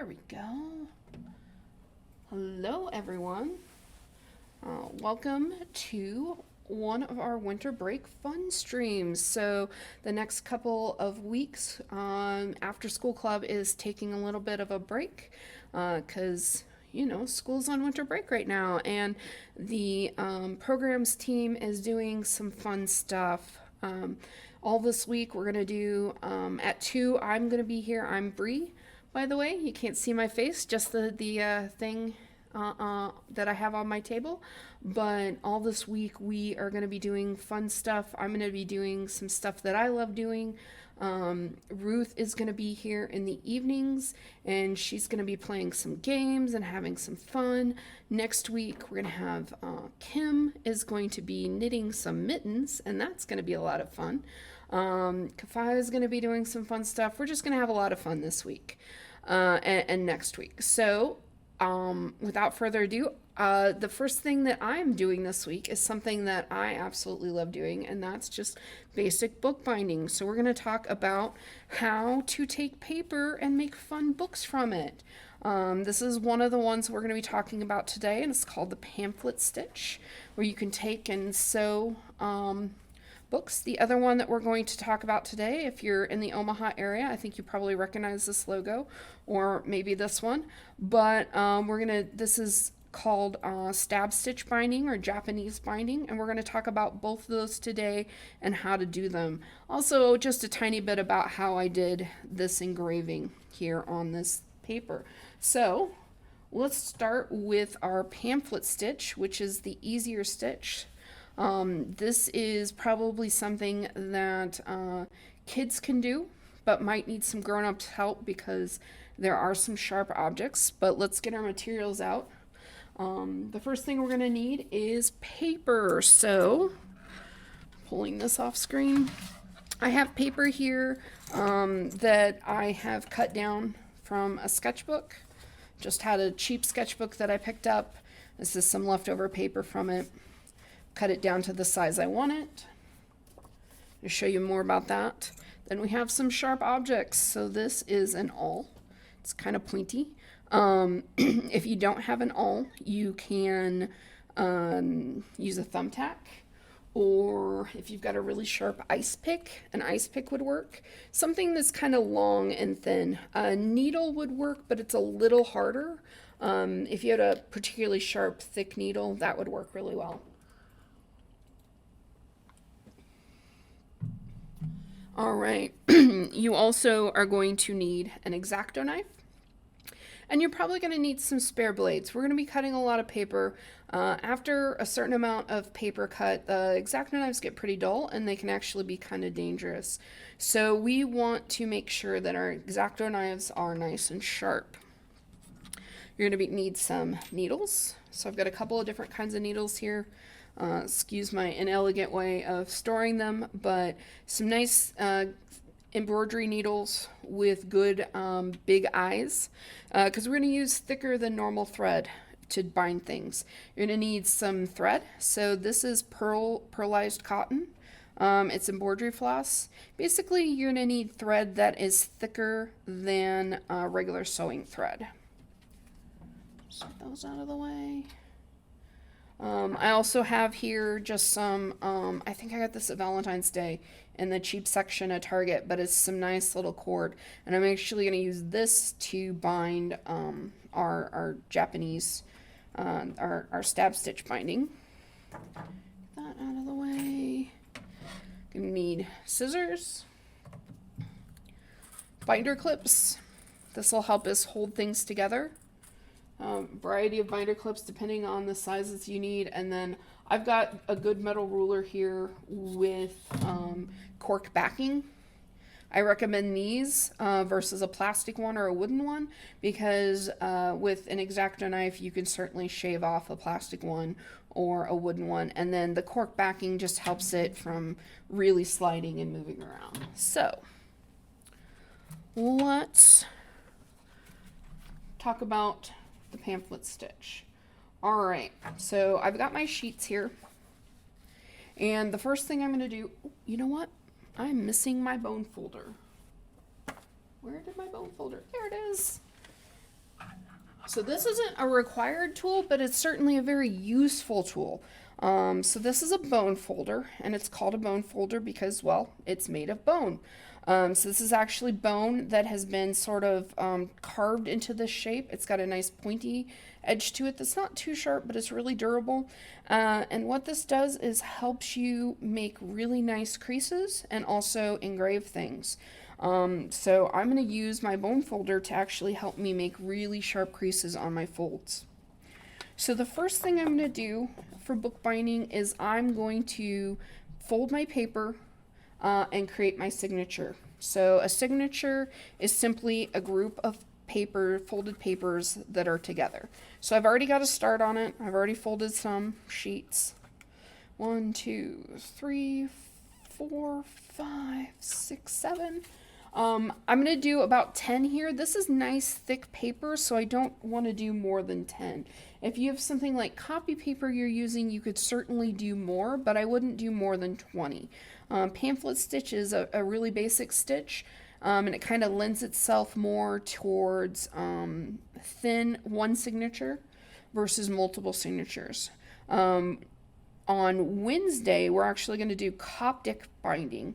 There we go. Hello, everyone. Welcome to one of our winter break fun streams. So the next couple of weeks, After School Club is taking a little bit of a break because school's on winter break right now, and the programs team is doing some fun stuff. All this week we're gonna do at 2. I'm gonna be here. I'm Bree, by the way. You can't see my face, just the thing that I have on my table. But all this week we are going to be doing fun stuff. I'm going to be doing some stuff that I love doing. Ruth is going to be here in the evenings, and she's going to be playing some games and having some fun. Next week we're going to have Kim is going to be knitting some mittens, and that's going to be a lot of fun. Kafaya is going to be doing some fun stuff. We're just going to have a lot of fun this week and next week. So without further ado, the first thing that I'm doing this week is something that I absolutely love doing, and that's just basic bookbinding. So we're going to talk about how to take paper and make fun books from it. This is one of the ones we're going to be talking about today, and it's called the pamphlet stitch, where you can take and sew books. The other one that we're going to talk about today, if you're in the Omaha area, I think you probably recognize this logo, or maybe this one, but this is called stab stitch binding or Japanese binding, and we're going to talk about both of those today and how to do them. Also, just a tiny bit about how I did this engraving here on this paper. So let's start with our pamphlet stitch, which is the easier stitch. This is probably something that kids can do, but might need some grown-ups help because there are some sharp objects. But let's get our materials out. The first thing we're going to need is paper. So, pulling this off screen, I have paper here that I have cut down from a sketchbook. Just had a cheap sketchbook that I picked up. This is some leftover paper from it. Cut it down to the size I want it. I'll show you more about that. Then we have some sharp objects. So this is an awl. It's kind of pointy. If you don't have an awl, you can use a thumbtack, or if you've got a really sharp ice pick, an ice pick would work. Something that's kind of long and thin. A needle would work, but it's a little harder. If you had a particularly sharp, thick needle, that would work really well. All right, you also are going to need an X-Acto knife, and you're probably going to need some spare blades. We're going to be cutting a lot of paper. After a certain amount of paper cut, the X-Acto knives get pretty dull, and they can actually be kind of dangerous. So we want to make sure that our X-Acto knives are nice and sharp. You're going to need some needles. So I've got a couple of different kinds of needles here. Excuse my inelegant way of storing them, but some nice embroidery needles with good big eyes, because we're going to use thicker than normal thread to bind things. You're going to need some thread. So this is personalised cotton. It's embroidery floss. Basically, you're going to need thread that is thicker than regular sewing thread. Just get those out of the way. I also have here just some, I think I got this at Valentine's Day in the cheap section at Target, but it's some nice little cord. And I'm actually going to use this to bind our Japanese, our stab stitch binding. Get that out of the way. Gonna need scissors, binder clips. This will help us hold things together. Variety of binder clips depending on the sizes you need, and then I've got a good metal ruler here with cork backing. I recommend these versus a plastic one or a wooden one, because with an X-Acto knife you can certainly shave off a plastic one or a wooden one, and then the cork backing just helps it from really sliding and moving around. So let's talk about the pamphlet stitch. All right, so I've got my sheets here, and the first thing I'm going to do, you know what? I'm missing my bone folder. Where did my bone folder? There it is. So this isn't a required tool, but it's certainly a very useful tool. So this is a bone folder, and it's called a bone folder because, well, it's made of bone. So this is actually bone that has been sort of carved into this shape. It's got a nice pointy edge to it that's not too sharp, but it's really durable. And what this does is helps you make really nice creases and also engrave things. So I'm going to use my bone folder to actually help me make really sharp creases on my folds. So the first thing I'm going to do for bookbinding is I'm going to fold my paper and create my signature. So a signature is simply a group of folded papers that are together. So I've already got a start on it. I've already folded some sheets. 1, 2, 3, 4, 5, 6, 7. I'm going to do about 10 here. This is nice thick paper, so I don't want to do more than 10. If you have something like copy paper you're using, you could certainly do more, but I wouldn't do more than 20. Pamphlet stitch is a really basic stitch, and it kind of lends itself more towards thin one signature versus multiple signatures. On Wednesday, we're actually going to do Coptic binding,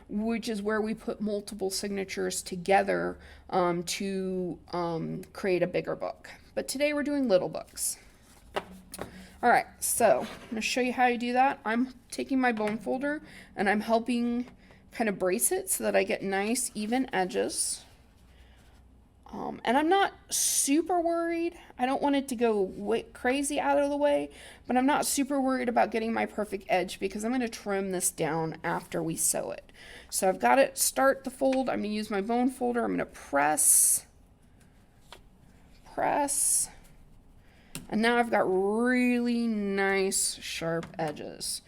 which is where we put multiple signatures together to create a bigger book. But today we're doing little books. All right, so I'm going to show you how you do that. I'm taking my bone folder and I'm helping kind of brace it so that I get nice even edges. And I'm not super worried. I don't want it to go crazy out of the way, but I'm not super worried about getting my perfect edge because I'm going to trim this down after we sew it. So I've got it start the fold. I'm going to use my bone folder. I'm going to press, and now I've got really nice sharp edges.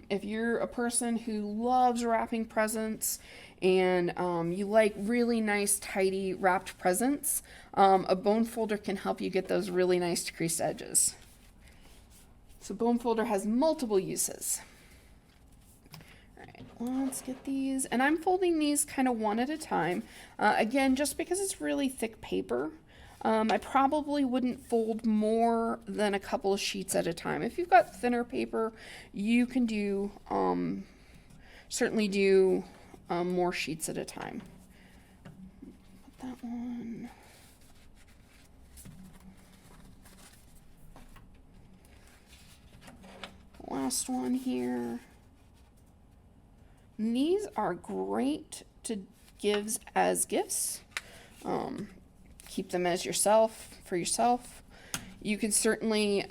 If you're a person who loves wrapping presents and you like really nice tidy wrapped presents, a bone folder can help you get those really nice creased edges. So bone folder has multiple uses. All right, let's get these, and I'm folding these kind of one at a time. Again, just because it's really thick paper, I probably wouldn't fold more than a couple of sheets at a time. If you've got thinner paper, you can do certainly do more sheets at a time. Put that one. Last one here. And these are great to give as gifts. Keep them as for yourself. You can certainly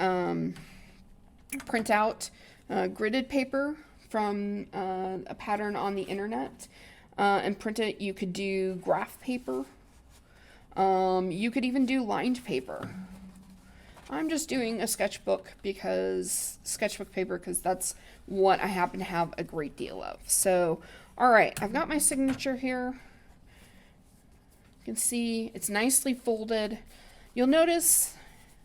print out gridded paper from a pattern on the internet and print it. You could do graph paper. You could even do lined paper. I'm just doing a sketchbook paper because that's what I happen to have a great deal of. So, all right, I've got my signature here. You can see it's nicely folded. You'll notice,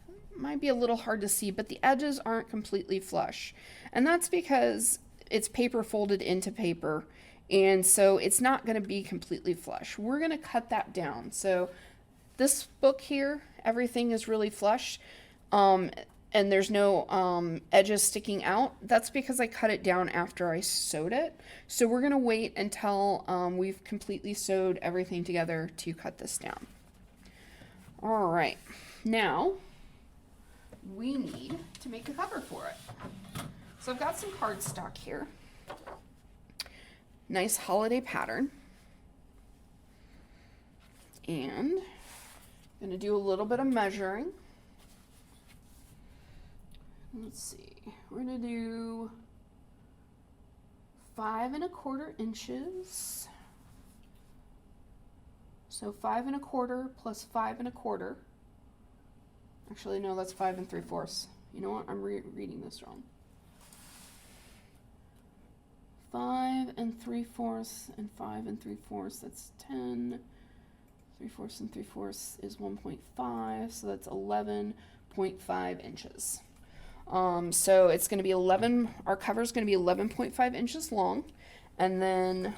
it might be a little hard to see, but the edges aren't completely flush. And that's because it's paper folded into paper, and so it's not going to be completely flush. We're going to cut that down. So this book here, everything is really flush, and there's no edges sticking out. That's because I cut it down after I sewed it. So we're going to wait until we've completely sewed everything together to cut this down. All right, now we need to make a cover for it. So I've got some cardstock here. Nice holiday pattern. And I'm going to do a little bit of measuring. Let's see, we're going to do 5 1/4 inches. So 5 1/4 plus 5 1/4. Actually, no, that's 5 3/4. You know what? I'm reading this wrong. 5 3/4 and 5 3/4. That's 10. 3/4 and 3/4 is 1.5. So that's 11.5 inches. So it's going to be 11. Our cover is going to be 11.5 inches long, and then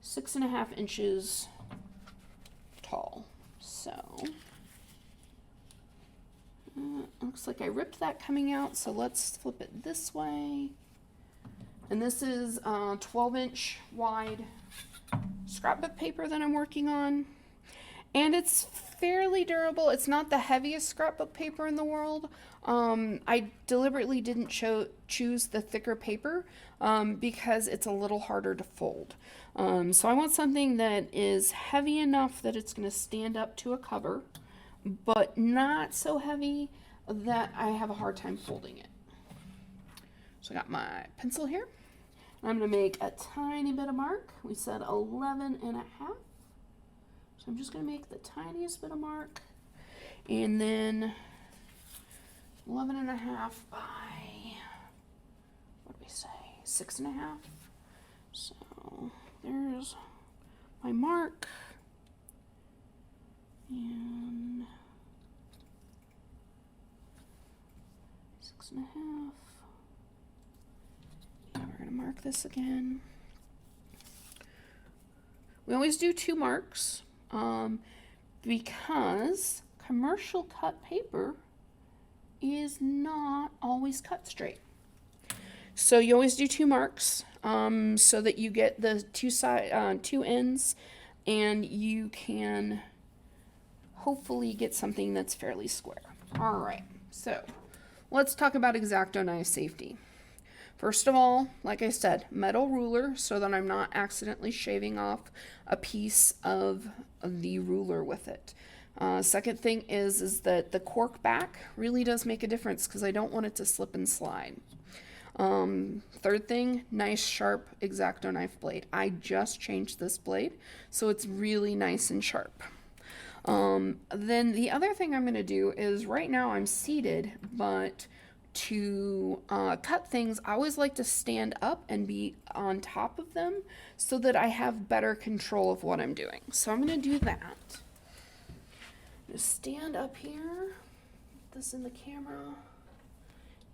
6.5 inches tall. So looks like I ripped that coming out, so let's flip it this way. And this is 12-inch wide scrapbook paper that I'm working on. And it's fairly durable. It's not the heaviest scrapbook paper in the world. I deliberately didn't choose the thicker paper because it's a little harder to fold. So I want something that is heavy enough that it's going to stand up to a cover, but not so heavy that I have a hard time folding it. So I got my pencil here. I'm going to make a tiny bit of mark. We said 11 and a half. So I'm just going to make the tiniest bit of mark, and then 11 and a half by, what do we say, 6 and a half. So there's my mark, and 6 and a half. And we're going to mark this again. We always do 2 marks. Because commercial cut paper is not always cut straight. So you always do 2 marks so that you get the 2 ends, and you can hopefully get something that's fairly square. All right, so let's talk about X-Acto knife safety. First of all, like I said, metal ruler so that I'm not accidentally shaving off a piece of the ruler with it. Second thing is that the cork back really does make a difference because I don't want it to slip and slide. Third thing, nice sharp X-Acto knife blade. I just changed this blade, so it's really nice and sharp. Then the other thing I'm going to do is, right now I'm seated, but to cut things, I always like to stand up and be on top of them so that I have better control of what I'm doing. So I'm going to do that. Just stand up here, put this in the camera,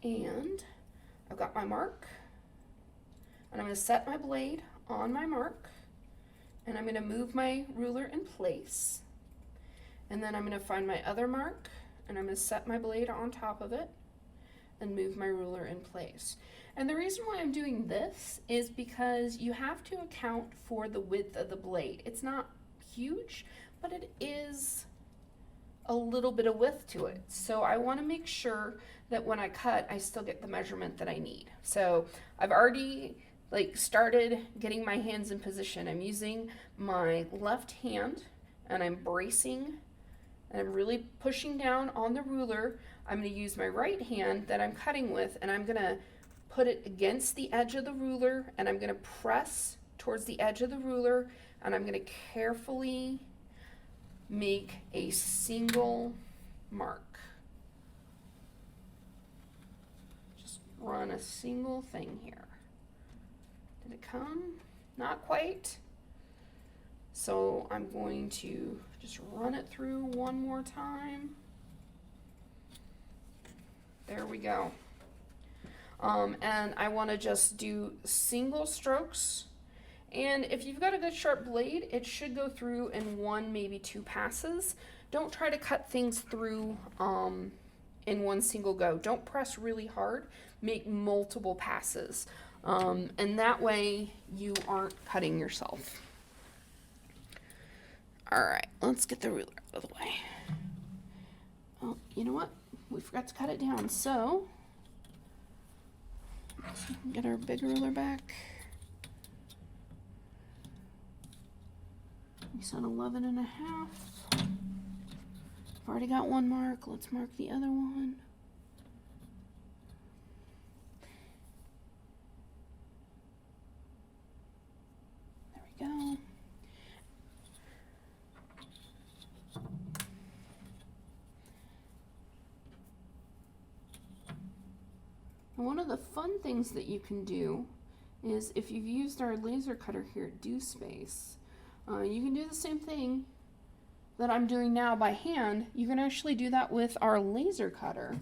and I've got my mark, and I'm going to set my blade on my mark, and I'm going to move my ruler in place, and then I'm going to find my other mark, and I'm going to set my blade on top of it and move my ruler in place. And the reason why I'm doing this is because you have to account for the width of the blade. It's not huge, but it is a little bit of width to it. So I want to make sure that when I cut, I still get the measurement that I need. So I've already started getting my hands in position. I'm using my left hand, and I'm bracing, and I'm really pushing down on the ruler. I'm going to use my right hand that I'm cutting with, and I'm going to put it against the edge of the ruler, and I'm going to press towards the edge of the ruler, and I'm going to carefully make a single mark. Just run a single thing here. Did it come? Not quite. So I'm going to just run it through one more time. There we go. And I want to just do single strokes. And if you've got a good sharp blade, it should go through in 1, maybe 2 passes. Don't try to cut things through in one single go. Don't press really hard. Make multiple passes. And that way you aren't cutting yourself. All right, let's get the ruler out of the way. Oh, you know what? We forgot to cut it down, so let's get our big ruler back. We said 11 and a half. I've already got one mark. Let's mark the other one. There we go. And one of the fun things that you can do is, if you've used our laser cutter here at Do Space, you can do the same thing that I'm doing now by hand. You can actually do that with our laser cutter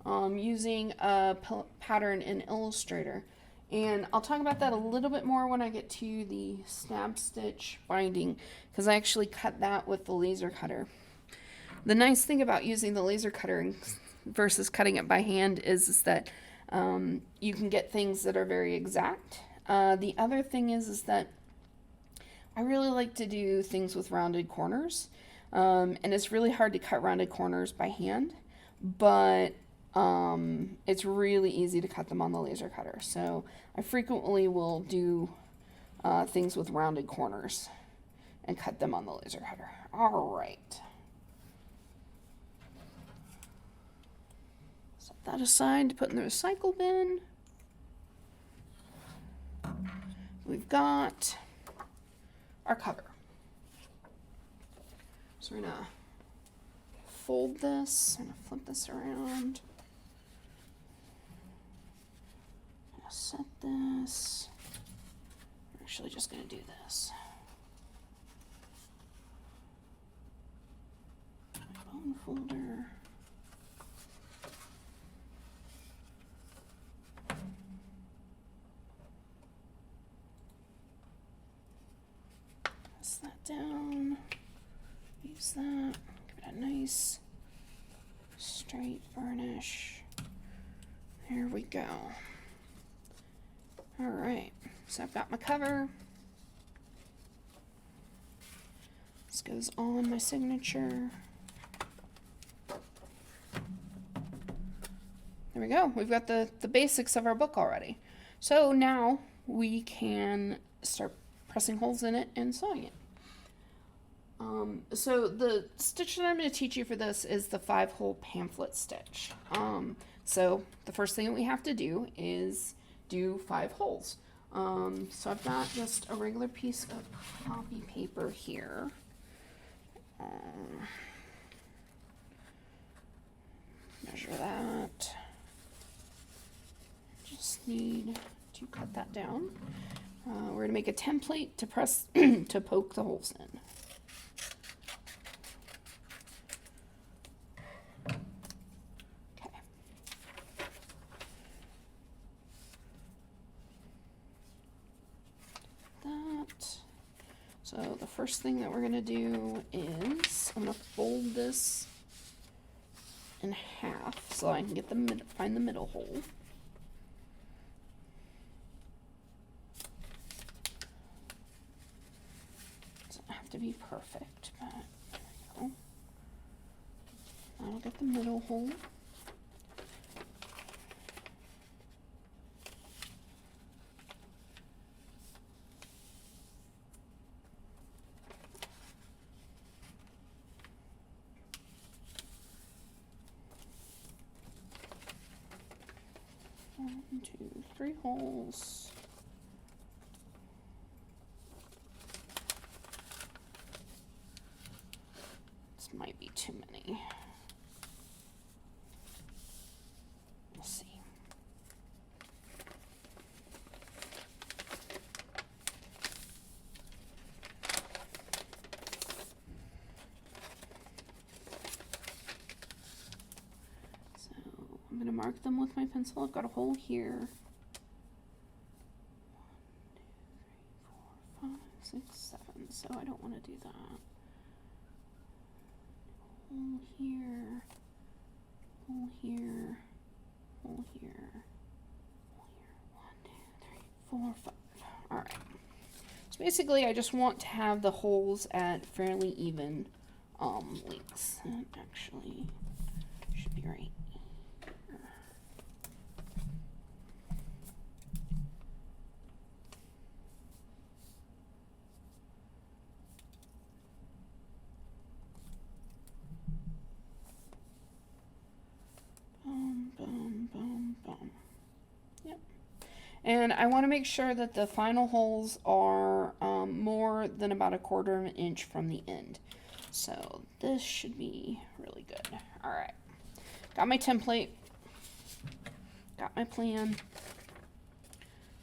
using a pattern in Illustrator. And I'll talk about that a little bit more when I get to the snap stitch binding, because I actually cut that with the laser cutter. The nice thing about using the laser cutter versus cutting it by hand is that you can get things that are very exact. The other thing is that I really like to do things with rounded corners, and it's really hard to cut rounded corners by hand, but it's really easy to cut them on the laser cutter. So I frequently will do things with rounded corners and cut them on the laser cutter. All right. Set that aside to put in the recycle bin. We've got our cover. So we're gonna fold this, I'm gonna flip this around. I'm gonna set this. We're actually just gonna do this. Bone folder. Press that down. Use that. Give it a nice straight burnish. There we go. All right, so I've got my cover. This goes on my signature. There we go. We've got the basics of our book already. So now we can start pressing holes in it and sewing it. So the stitch that I'm going to teach you for this is the 5-hole pamphlet stitch. So the first thing that we have to do is do 5 holes. So I've got just a regular piece of copy paper here. Measure that. Just need to cut that down. We're going to make a template to press to poke the holes in. So the first thing that we're going to do is I'm going to fold this in half so I can get find the middle hole. Doesn't have to be perfect, but there we go. I'll get the middle hole. One, 2, 3 holes. This might be too many. We'll see. I'm going to mark them with my pencil. I've got a hole here. 1, 2, 3, 4, 5, 6, 7. So I don't want to do that. Hole here. Hole here. Hole here. Hole here. 1, 2, 3, 4, 5. All right. So basically, I just want to have the holes at fairly even lengths. That actually should be right. And I want to make sure that the final holes are more than about 1/4 of an inch from the end. So this should be really good. All right. Got my template. Got my plan.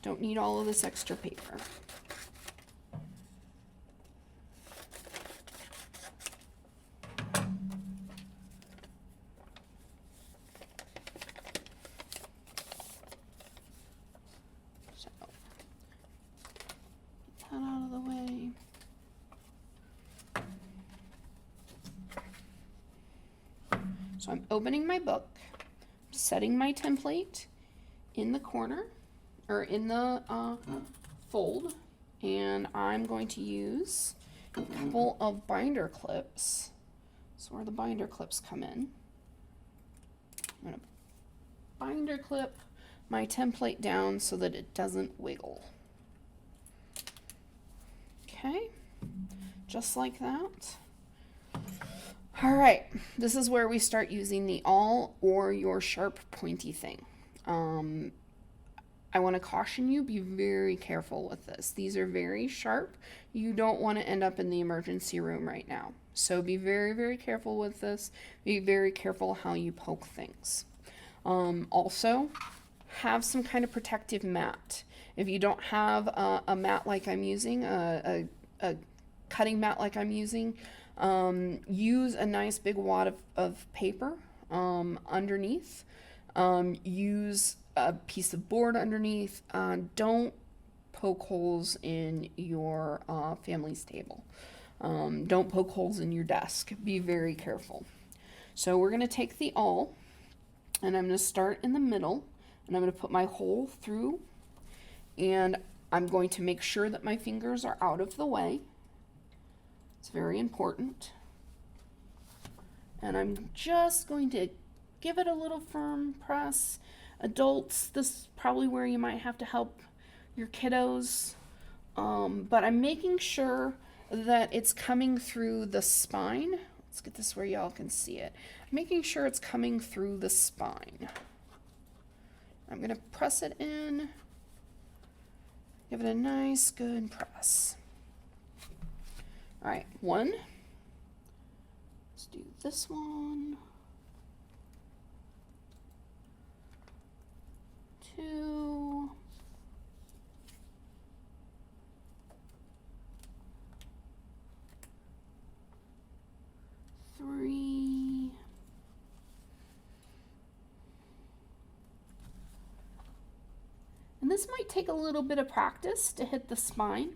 Don't need all of this extra paper. So I'm opening my book, setting my template in the corner, or in the fold, and I'm going to use a couple of binder clips. So where the binder clips come in, I'm going to binder clip my template down so that it doesn't wiggle. Okay, just like that. All right, this is where we start using the awl or your sharp pointy thing. I want to caution you, be very careful with this. These are very sharp. You don't want to end up in the emergency room right now. So be very, very careful with this. Be very careful how you poke things. Also, have some kind of protective mat. If you don't have a mat like I'm using, a cutting mat like I'm using, use a nice big wad of paper underneath. Use a piece of board underneath. Don't poke holes in your family's table. Don't poke holes in your desk. Be very careful. So we're going to take the awl, and I'm going to start in the middle, and I'm going to put my hole through, and I'm going to make sure that my fingers are out of the way. It's very important. And I'm just going to give it a little firm press. Adults, this is probably where you might have to help your kiddos. But I'm making sure that it's coming through the spine. Let's get this where y'all can see it. I'm making sure it's coming through the spine. I'm going to press it in. Give it a nice, good press. All right, one. Let's do this one. Two. Three. And this might take a little bit of practice to hit the spine.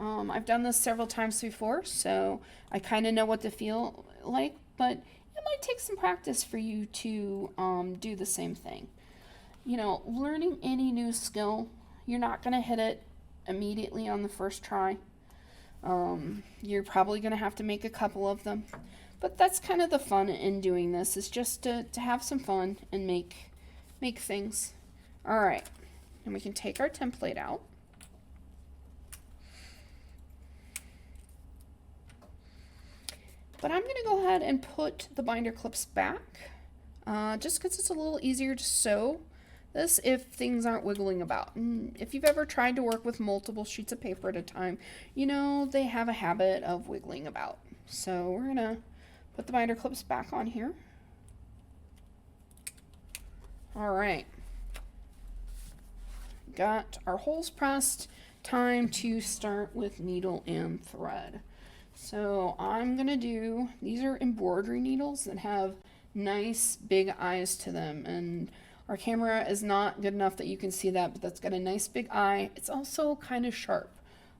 I've done this several times before, so I kind of know what to feel like, but it might take some practice for you to do the same thing. You know, learning any new skill, you're not going to hit it immediately on the first try. You're probably going to have to make a couple of them, but that's kind of the fun in doing this, is just to have some fun and make things. All right, and we can take our template out. But I'm going to go ahead and put the binder clips back, just because it's a little easier to sew this if things aren't wiggling about. And if you've ever tried to work with multiple sheets of paper at a time, you know they have a habit of wiggling about. So we're going to put the binder clips back on here. All right. Got our holes pressed. Time to start with needle and thread. So I'm going to do, these are embroidery needles that have nice big eyes to them, and our camera is not good enough that you can see that, but that's got a nice big eye. It's also kind of sharp.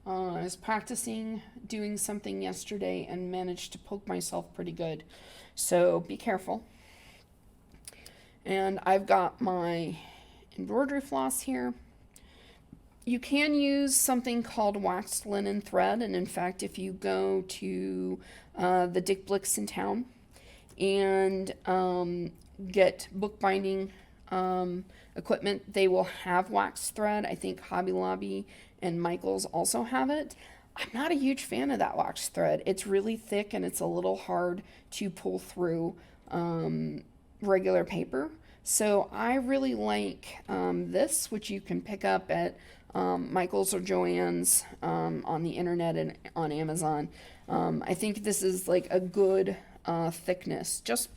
I was practicing doing something yesterday and managed to poke myself pretty good, so be careful. And I've got my embroidery floss here. You can use something called waxed linen thread, and in fact, if you go to the Dick Blicks in town and get bookbinding equipment, they will have waxed thread. I think Hobby Lobby and Michael's also have it. I'm not a huge fan of that waxed thread. It's really thick and it's a little hard to pull through regular paper. So I really like this, which you can pick up at Michael's or Joann's on the internet and on Amazon. I think this is like a good thickness. Just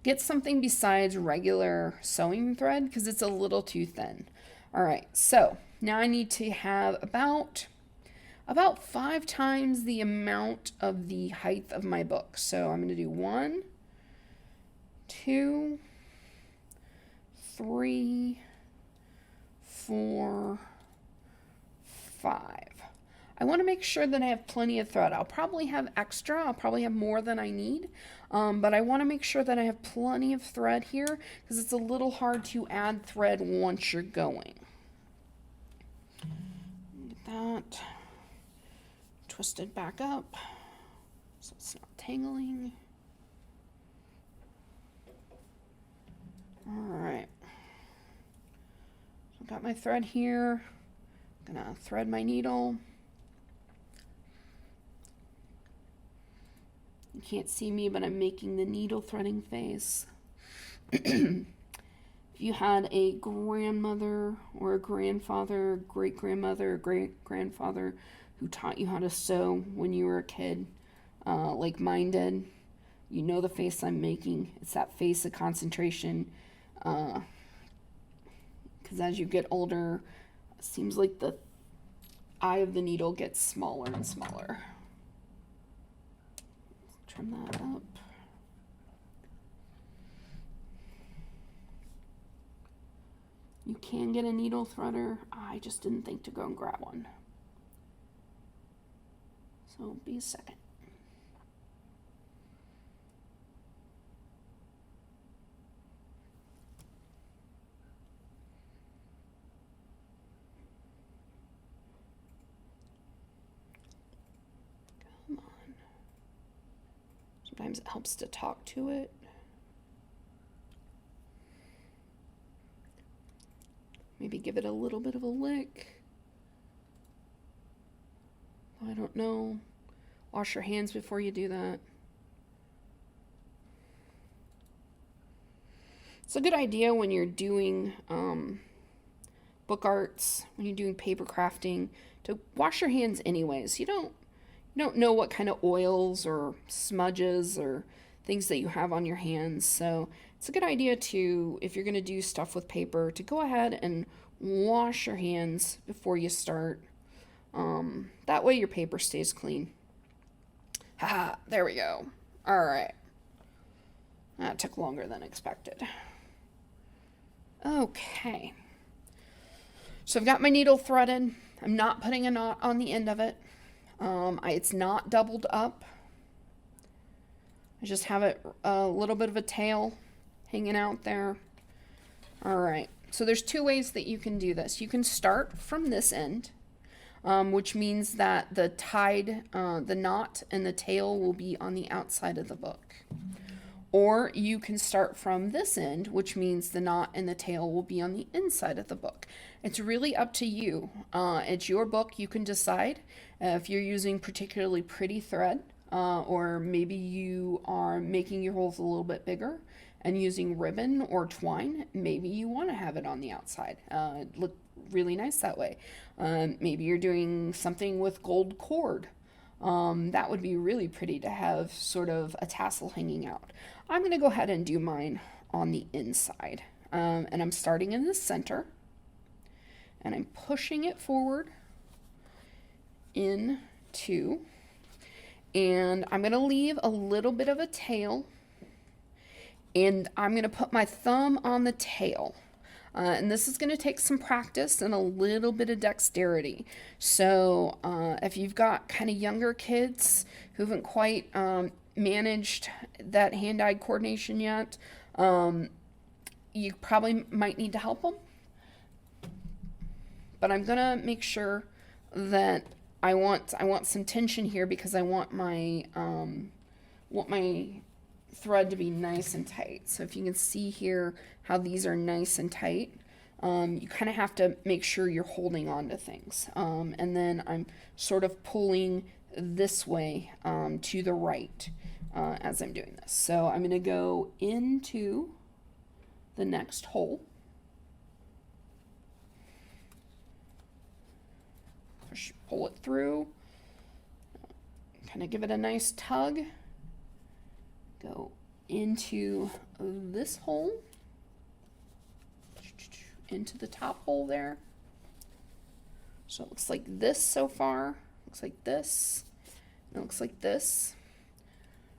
get something besides regular sewing thread because it's a little too thin. All right, so now I need to have about 5 times the amount of the height of my book. So I'm going to do 1, 2, 3, 4, 5. I want to make sure that I have plenty of thread. I'll probably have extra. I'll probably have more than I need. But I want to make sure that I have plenty of thread here because it's a little hard to add thread once you're going. Get that twisted back up so it's not tangling. All right. So I've got my thread here. I'm gonna thread my needle. You can't see me, but I'm making the needle threading face. If you had a grandmother or a grandfather, great-grandmother, or great-grandfather who taught you how to sew when you were a kid, like mine did, you know the face I'm making. It's that face of concentration. Because as you get older, it seems like the eye of the needle gets smaller and smaller. Trim that up. You can get a needle threader. I just didn't think to go and grab one. So be a second. Come on. Sometimes it helps to talk to it. Maybe give it a little bit of a lick. I don't know. Wash your hands before you do that. It's a good idea when you're doing book arts, when you're doing paper crafting, to wash your hands anyways. You don't know what kind of oils or smudges or things that you have on your hands. So it's a good idea to, if you're going to do stuff with paper, to go ahead and wash your hands before you start. That way your paper stays clean. Haha, there we go. All right. That took longer than expected. Okay. So I've got my needle threaded. I'm not putting a knot on the end of it. It's not doubled up. I just have it a little bit of a tail hanging out there. All right. So there's two ways that you can do this. You can start from this end, which means that the the knot and the tail will be on the outside of the book. Or you can start from this end, which means the knot and the tail will be on the inside of the book. It's really up to you. It's your book. You can decide if you're using particularly pretty thread, or maybe you are making your holes a little bit bigger and using ribbon or twine. Maybe you want to have it on the outside. It look really nice that way. Maybe you're doing something with gold cord. That would be really pretty to have sort of a tassel hanging out. I'm going to go ahead and do mine on the inside. And I'm starting in the center. And I'm pushing it forward into. And I'm going to leave a little bit of a tail. And I'm going to put my thumb on the tail. And this is going to take some practice and a little bit of dexterity. So if you've got kind of younger kids who haven't quite managed that hand-eye coordination yet, you probably might need to help them. But I'm going to make sure that I want some tension here because I want my thread to be nice and tight. So if you can see here how these are nice and tight, you kind of have to make sure you're holding on to things. And then I'm sort of pulling this way to the right as I'm doing this. So I'm going to go into the next hole. Pull it through, kind of give it a nice tug, go into this hole, into the top hole there. So it looks like this so far, looks like this, and it looks like this.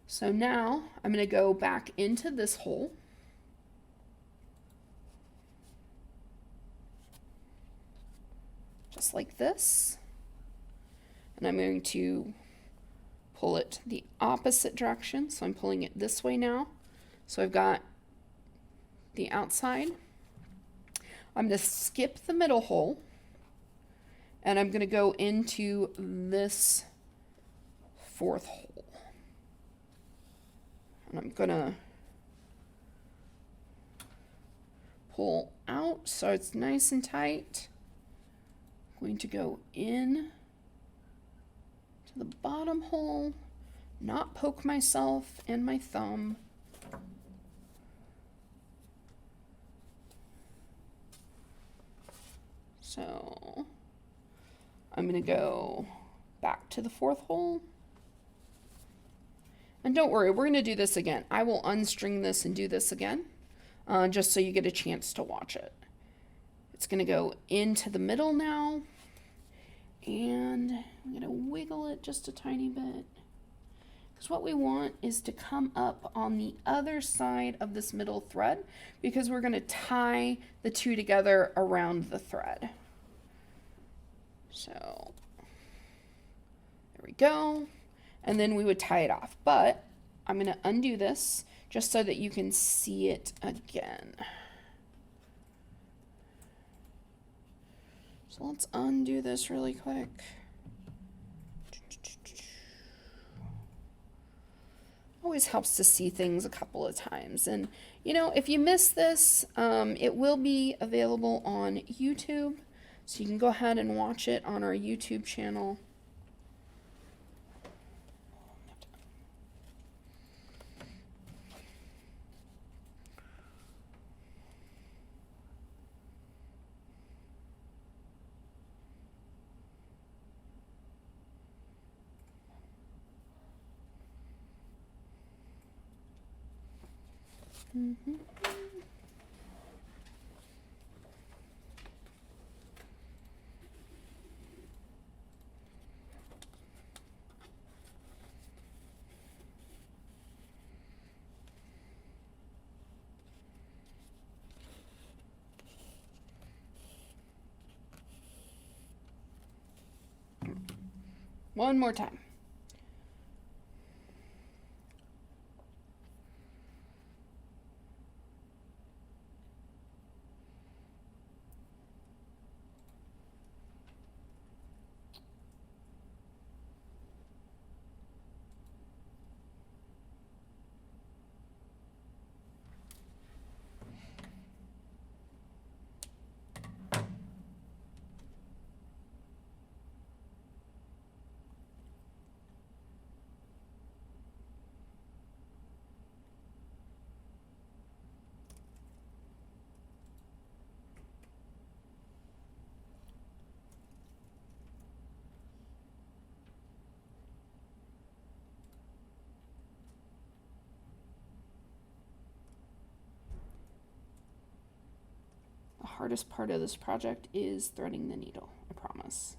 So now I'm going to go back into this hole. Just like this. and I'm going to pull it the opposite direction. So I'm pulling it this way now. So I've got the outside. I'm going to skip the middle hole, and I'm going to go into this fourth hole. And I'm going to pull out so it's nice and tight. I'm going to go in to the bottom hole, not poke myself and my thumb. So I'm going to go back to the fourth hole. And don't worry, we're going to do this again. I will unstring this and do this again, just so you get a chance to watch it. It's going to go into the middle now, and I'm going to wiggle it just a tiny bit. Because what we want is to come up on the other side of this middle thread, because we're going to tie the two together around the thread. So there we go. And then we would tie it off. But I'm going to undo this just so that you can see it again. So let's undo this really quick. Always helps to see things a couple of times. And, you know, if you miss this, it will be available on YouTube. So you can go ahead and watch it on our YouTube channel. Mm-hmm. One more time. The hardest part of this project is threading the needle, I promise.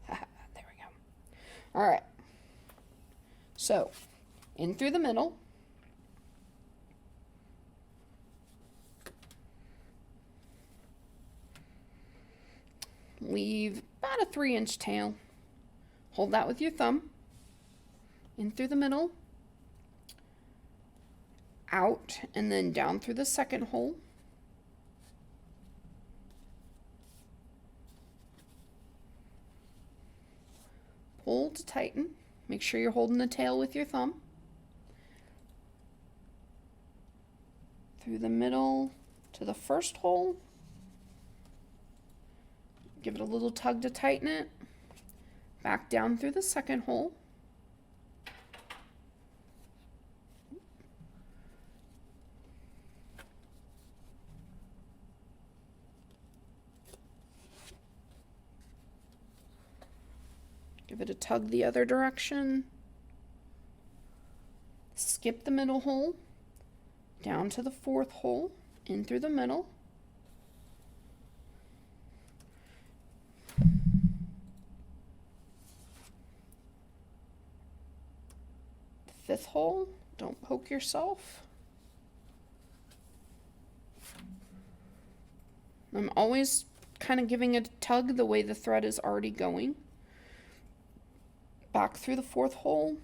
There we go. All right. So, in through the middle. Leave about a 3-inch tail. Hold that with your thumb. In through the middle. Out and then down through the second hole. Pull to tighten. Make sure you're holding the tail with your thumb. Through the middle to the first hole. Give it a little tug to tighten it. Back down through the second hole. Give it a tug the other direction. Skip the middle hole. Down to the fourth hole. In through the middle. 5th hole. Don't poke yourself. I'm always kind of giving it a tug the way the thread is already going. Back through the 4th hole.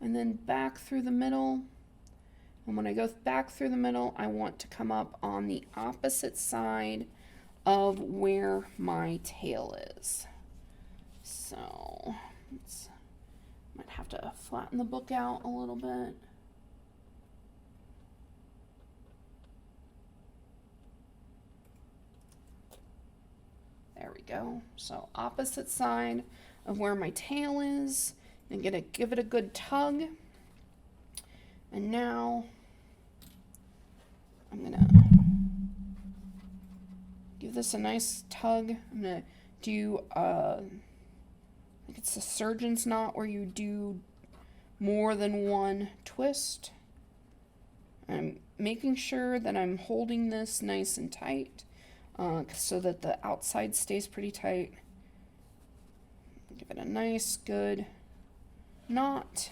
And then back through the middle. And when I go back through the middle, I want to come up on the opposite side of where my tail is. So, might have to flatten the book out a little bit. There we go. So opposite side of where my tail is. I'm gonna give it a good tug. And now I'm gonna give this a nice tug. I'm gonna do I think it's a surgeon's knot where you do more than one twist. I'm making sure that I'm holding this nice and tight so that the outside stays pretty tight. Give it a nice good knot,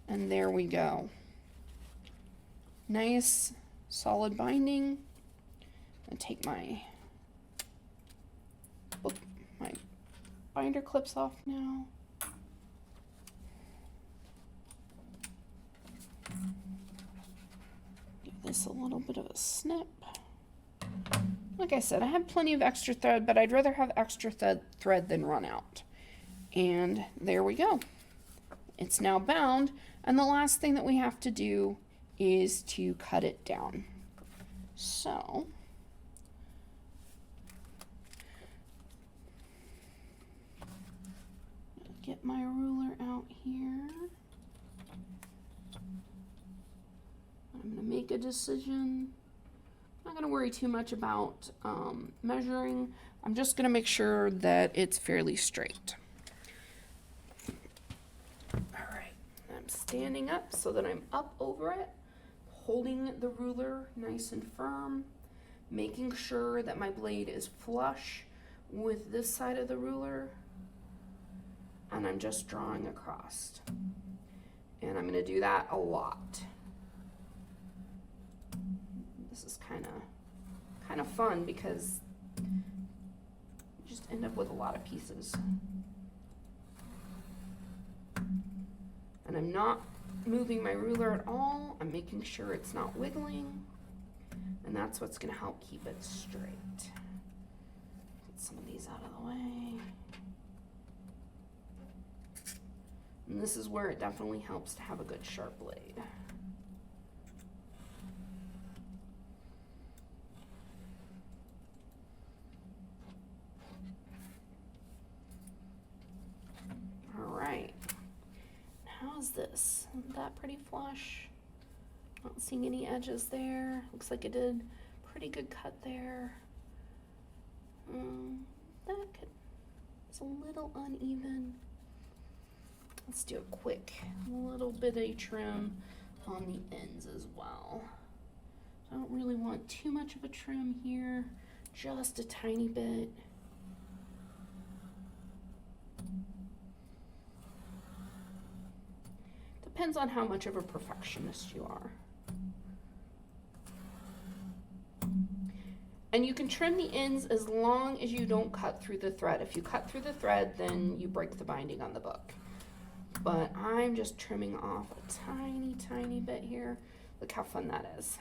and there we go. Nice solid binding. And take my binder clips off now. Give this a little bit of a snip. Like I said, I have plenty of extra thread, but I'd rather have extra thread than run out. And there we go. It's now bound, and the last thing that we have to do is to cut it down. So, get my ruler out here. I'm going to make a decision. I'm not going to worry too much about measuring. I'm just going to make sure that it's fairly straight. I'm standing up so that I'm up over it, holding the ruler nice and firm, making sure that my blade is flush with this side of the ruler, and I'm just drawing across. And I'm going to do that a lot. This is kind of fun because you just end up with a lot of pieces. And I'm not moving my ruler at all. I'm making sure it's not wiggling. And that's what's going to help keep it straight. Get some of these out of the way. And this is where it definitely helps to have a good sharp blade. All right. How's this? Isn't that pretty flush? Not seeing any edges there. Looks like it did pretty good cut there. It's a little uneven. Let's do a quick little bit of trim on the ends as well. I don't really want too much of a trim here, just a tiny bit. Depends on how much of a perfectionist you are. And you can trim the ends as long as you don't cut through the thread. If you cut through the thread, then you break the binding on the book. But I'm just trimming off a tiny, tiny bit here. Look how fun that is.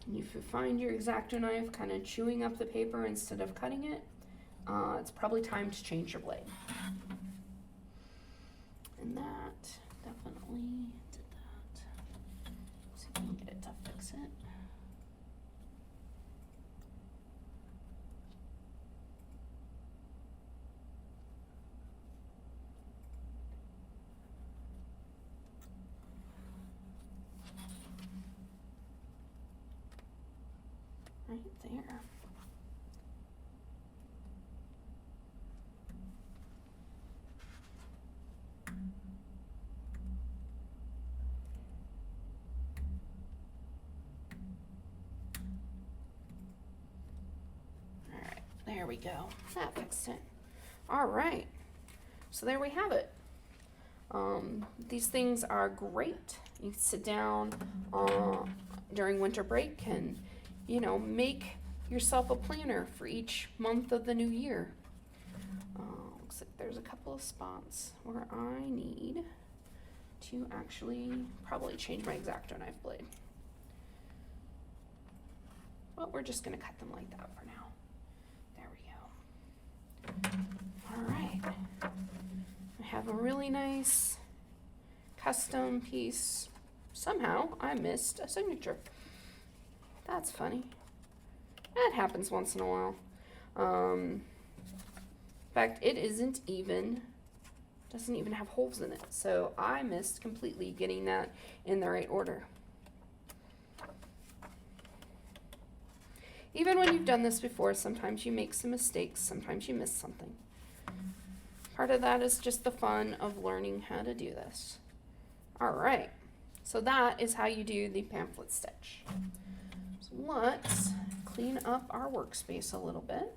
And if you find your X-Acto knife kind of chewing up the paper instead of cutting it, it's probably time to change your blade. And that definitely did that. See if we can get it to fix it. right there. All right, there we go. That fixed it. All right, so there we have it. These things are great. You can sit down during winter break and, you know, make yourself a planner for each month of the new year. Looks like there's a couple of spots where I need to actually probably change my X-Acto knife blade. Well, we're just going to cut them like that for now. There we go. All right. I have a really nice custom piece. Somehow I missed a signature. That's funny. That happens once in a while. In fact, it doesn't even have holes in it. So I missed completely getting that in the right order. Even when you've done this before, sometimes you make some mistakes, sometimes you miss something. Part of that is just the fun of learning how to do this. All right, so that is how you do the pamphlet stitch. So let's clean up our workspace a little bit.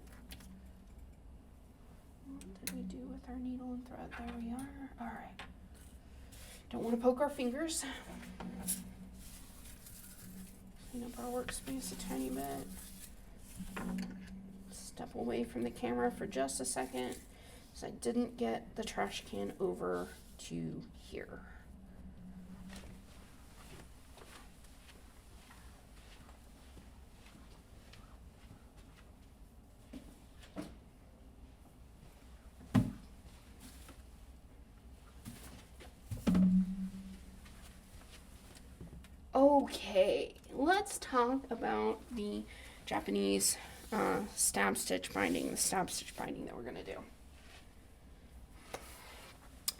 What did we do with our needle and thread? There we are. All right. Don't want to poke our fingers. Clean up our workspace a tiny bit. Step away from the camera for just a second, because I didn't get the trash can over to here. Okay, let's talk about the Japanese stab stitch binding, the stab stitch binding that we're going to do.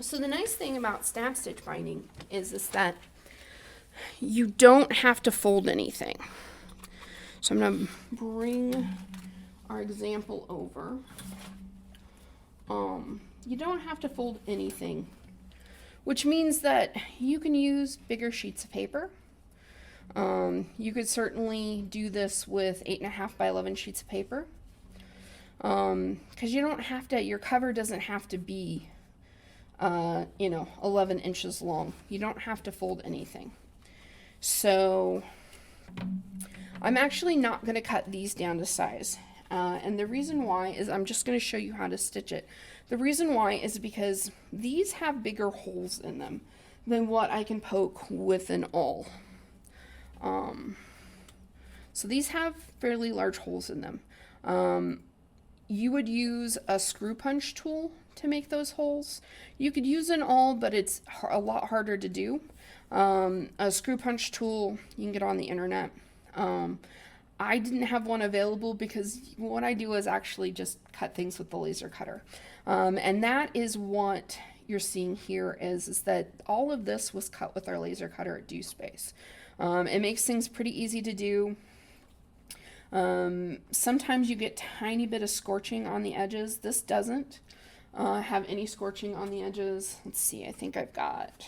So the nice thing about stab stitch binding is that you don't have to fold anything. So I'm going to bring our example over. You don't have to fold anything, which means that you can use bigger sheets of paper. You could certainly do this with 8.5 by 11 sheets of paper, because you don't have to, your cover doesn't have to be 11 inches long. You don't have to fold anything. So I'm actually not going to cut these down to size, and the reason why is I'm just going to show you how to stitch it. The reason why is because these have bigger holes in them than what I can poke with an awl. So these have fairly large holes in them. You would use a screw punch tool to make those holes. You could use an awl, but it's a lot harder to do. A screw punch tool you can get on the internet. I didn't have one available because what I do is actually just cut things with the laser cutter. And that is what you're seeing here is that all of this was cut with our laser cutter at due space. It makes things pretty easy to do. Sometimes you get tiny bit of scorching on the edges. This doesn't have any scorching on the edges. Let's see, I think I've got,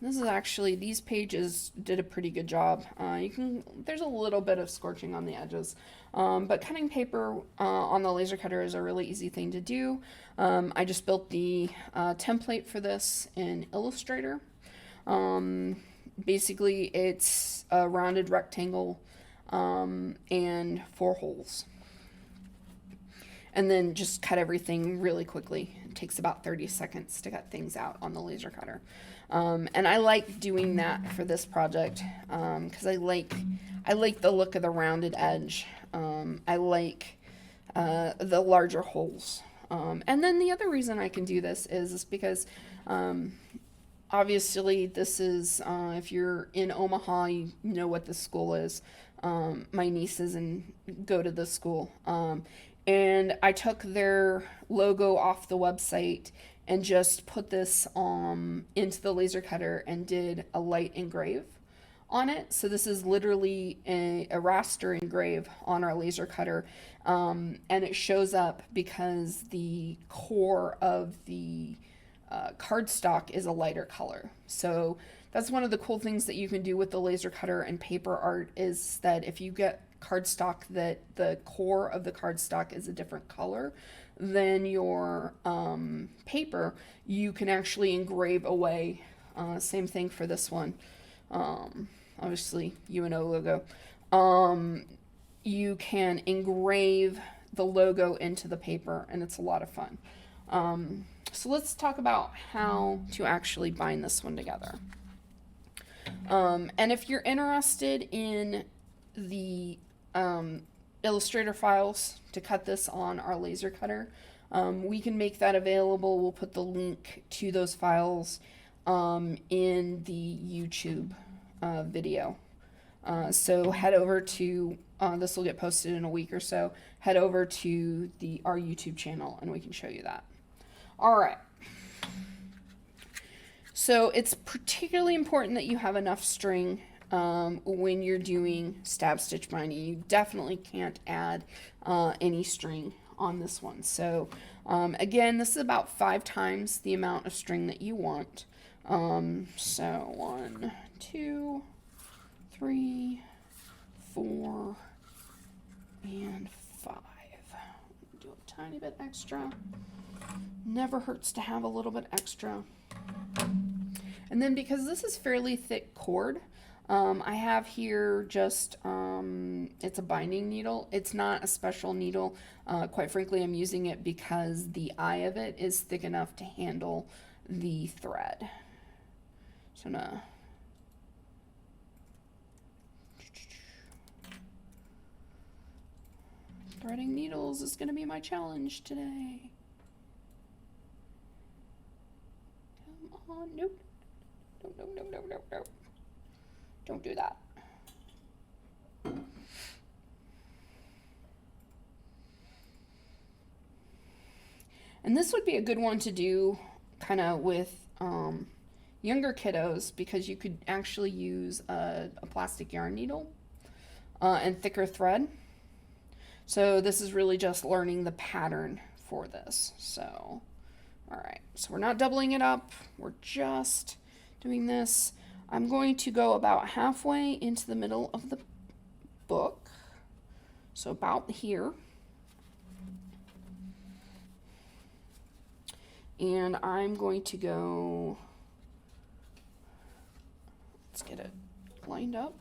this is actually, these pages did a pretty good job. There's a little bit of scorching on the edges, but cutting paper on the laser cutter is a really easy thing to do. I just built the template for this in Illustrator. Basically it's a rounded rectangle and 4 holes, and then just cut everything really quickly. It takes about 30 seconds to cut things out on the laser cutter, and I like doing that for this project because I like the look of the rounded edge. I like the larger holes, and then the other reason I can do this is because obviously this is, if you're in Omaha, you know what this school is. My nieces go to this school. And I took their logo off the website and just put this into the laser cutter and did a light engrave on it. So this is literally a raster engrave on our laser cutter. And it shows up because the core of the cardstock is a lighter color. So that's one of the cool things that you can do with the laser cutter and paper art, is that if you get cardstock that the core of the cardstock is a different color than your paper, you can actually engrave away. Same thing for this one. Obviously UNO logo. You can engrave the logo into the paper, and it's a lot of fun. So let's talk about how to actually bind this one together. And if you're interested in the Illustrator files to cut this on our laser cutter, we can make that available. We'll put the link to those files in the YouTube video. So head over to, this will get posted in a week or so, head over to our YouTube channel and we can show you that. All right. So it's particularly important that you have enough string when you're doing stab stitch binding. You definitely can't add any string on this one. So again, this is about 5 times the amount of string that you want. So 1, 2, 3, 4, and 5. Do a tiny bit extra. Never hurts to have a little bit extra. And then because this is fairly thick cord, I have here just, it's a binding needle. It's not a special needle. Quite frankly, I'm using it because the eye of it is thick enough to handle the thread. So now, threading needles is going to be my challenge today. Come on, nope. Nope. Don't do that. And this would be a good one to do kind of with younger kiddos, because you could actually use a plastic yarn needle and thicker thread. So this is really just learning the pattern for this. So, all right, so we're not doubling it up. We're just doing this. I'm going to go about halfway into the middle of the book. So about here. And I'm going to go, let's get it lined up.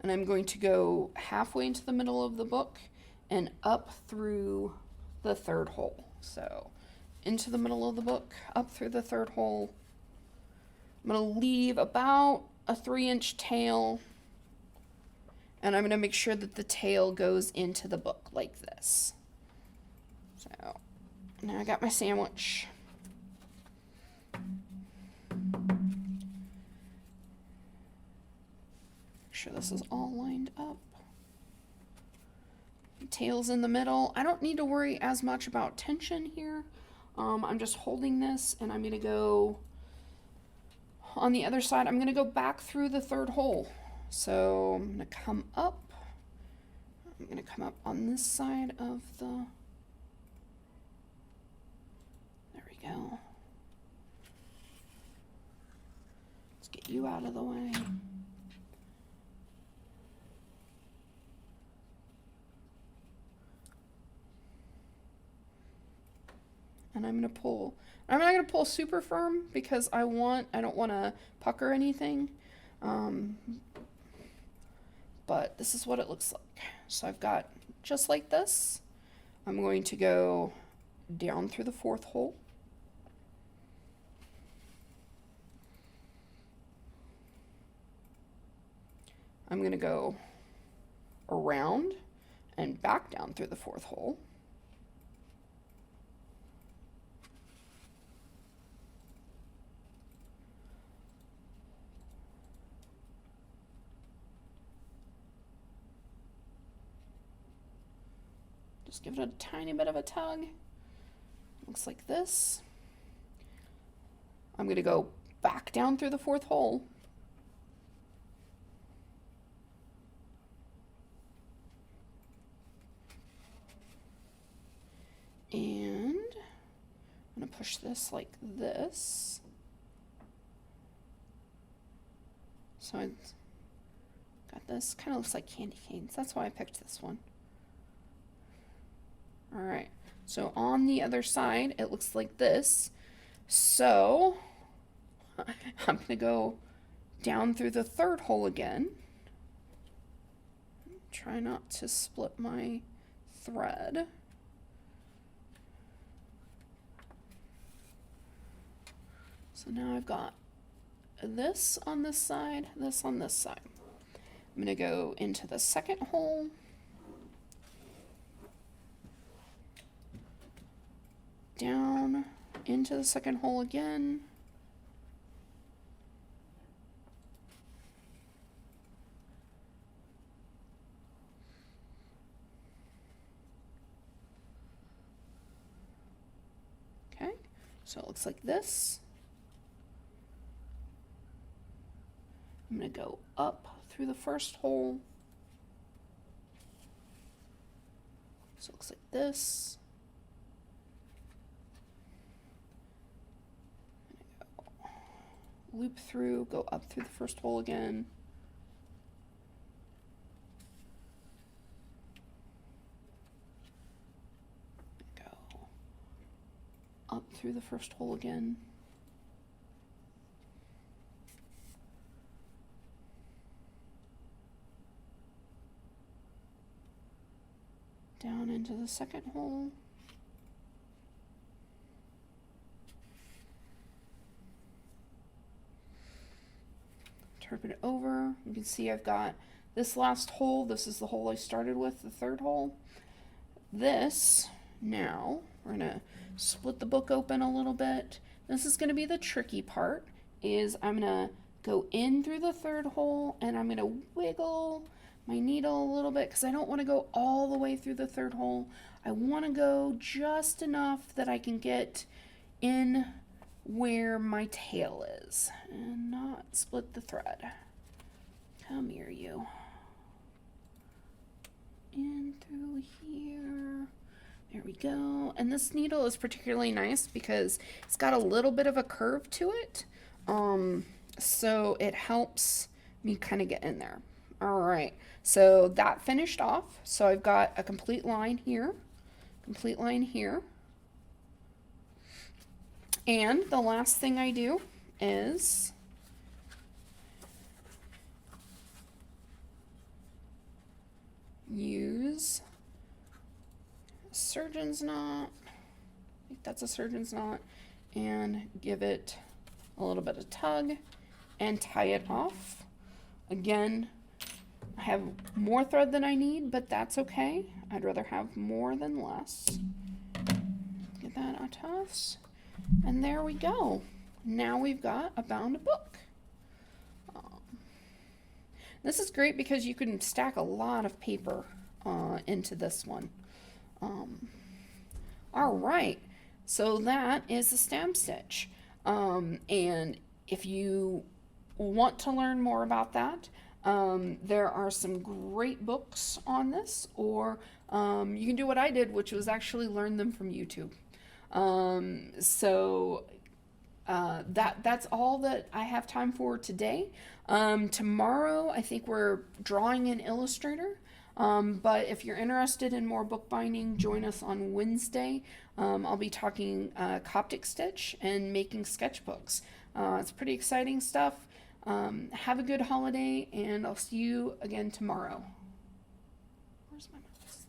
And I'm going to go halfway into the middle of the book and up through the 3rd hole. So into the middle of the book, up through the 3rd hole. I'm going to leave about a 3-inch tail, and I'm going to make sure that the tail goes into the book like this. So now I got my sandwich. Make sure this is all lined up. Tail's in the middle. I don't need to worry as much about tension here. I'm just holding this, and I'm going to go on the other side. I'm going to go back through the 3rd hole. So I'm going to come up. I'm going to come up on this side of the, there we go. Let's get you out of the way. And I'm going to pull. I'm not going to pull super firm because I don't want to pucker anything. But this is what it looks like. So I've got just like this. I'm going to go down through the 4th hole. I'm going to go around and back down through the 4th hole. Just give it a tiny bit of a tug. Looks like this. I'm going to go back down through the fourth hole. And I'm going to push this like this. So I got this, kind of looks like candy canes. That's why I picked this one. All right, so on the other side, it looks like this. So I'm going to go down through the third hole again. Try not to split my thread. So now I've got this on this side, this on this side. I'm going to go into the second hole. Down into the second hole again. Okay, so it looks like this. I'm going to go up through the first hole. So it looks like this. Loop through, go up through the first hole again. Go up through the first hole again. Down into the second hole. Turn it over. You can see I've got this last hole. This is the hole I started with, the third hole. This, now, we're going to split the book open a little bit. This is going to be the tricky part, is I'm going to go in through the third hole, and I'm going to wiggle my needle a little bit because I don't want to go all the way through the third hole. I want to go just enough that I can get in where my tail is and not split the thread. Come here, you. In through here. There we go. And this needle is particularly nice because it's got a little bit of a curve to it. So it helps me kind of get in there. All right, so that finished off. So I've got a complete line here, complete line here. And the last thing I do is use a surgeon's knot. I think that's a surgeon's knot, and give it a little bit of tug and tie it off. Again, I have more thread than I need, but that's okay. I'd rather have more than less. Get that out of us. And there we go. Now we've got a bound book. This is great because you can stack a lot of paper into this one. All right, so that is the stamp stitch. And if you want to learn more about that, there are some great books on this, or you can do what I did, which was actually learn them from YouTube. That's all that I have time for today. Tomorrow, I think we're drawing in Illustrator. But if you're interested in more bookbinding, join us on Wednesday. I'll be talking Coptic stitch and making sketchbooks. It's pretty exciting stuff. Have a good holiday, and I'll see you again tomorrow. Where's my mouse?